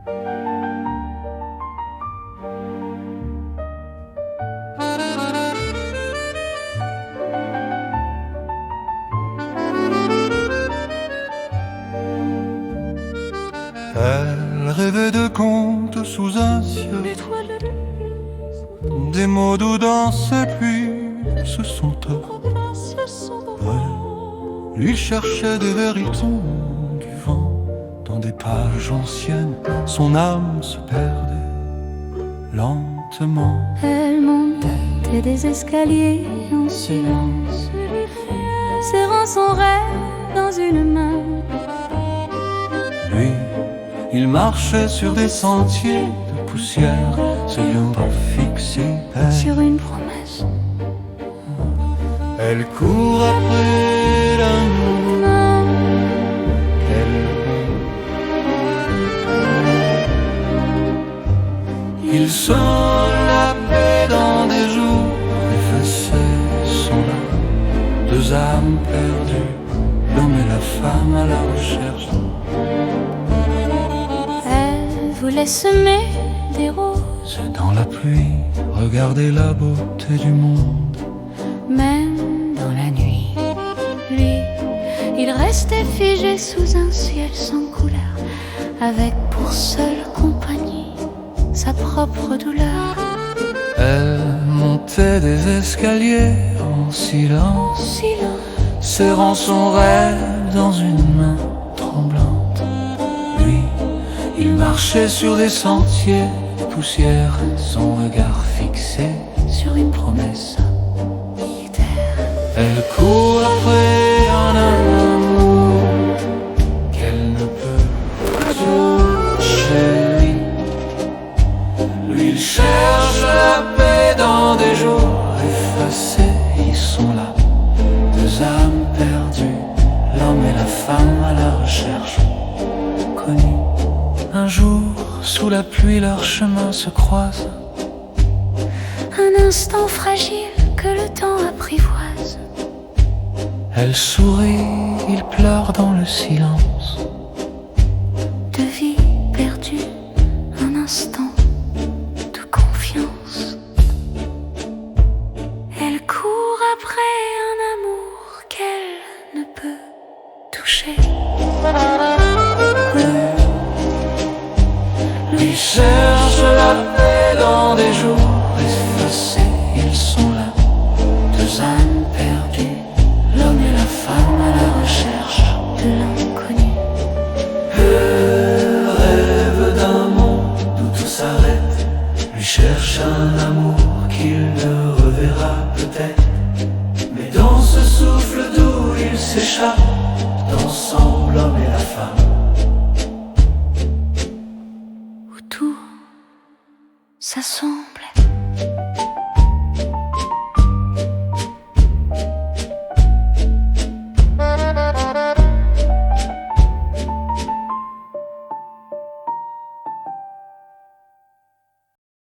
Elle rêvait de contes sous un ciel, des mots doux dans ses pluies se sont lui cherchait des véritables du vent. Dans des pages anciennes, son âme se perdait lentement. Elle montait des escaliers en silence, serrant son rêve dans une main. Lui, il marchait sur des sentiers de poussière, se liant fixé sur une promesse. Elle court après l'amour qu'elle veut. Ils sont la paix dans des jours effacés, sont là deux âmes perdues, l'homme et la femme à la recherche. Elle voulait semer des roses dans la pluie, regarder la beauté du monde. Même dans la nuit, lui, il restait figé sous un ciel sans couleur, avec pour seule compagnie sa propre douleur. Elle montait des escaliers en silence, serrant son rêve dans une main tremblante. Lui, il marchait sur des sentiers de poussière, son regard fixé sur une promesse. Elle court après un amour qu'elle ne peut toucher. Lui, il cherche la paix dans des jours effacés. Ils sont là, deux âmes perdues, l'homme et la femme à la recherche. Connus, un jour, sous la pluie, leurs chemins se croisent. Un instant fragile que le temps apprivoise. Elle sourit, il pleure dans le silence. De vie perdue, un instant de confiance. Elle court après un amour qu'elle ne peut toucher. Lui cherche la paix dans des jours effacés. Ils sont là, deux âmes perdues, l'homme et la femme à la recherche de l'inconnu. Elle rêve d'un monde où tout s'arrête. Lui cherche un amour qu'il ne reverra peut-être. Mais dans ce souffle doux, il s'échappe d'ensemble, l'homme et la femme. Où tout s'assemble.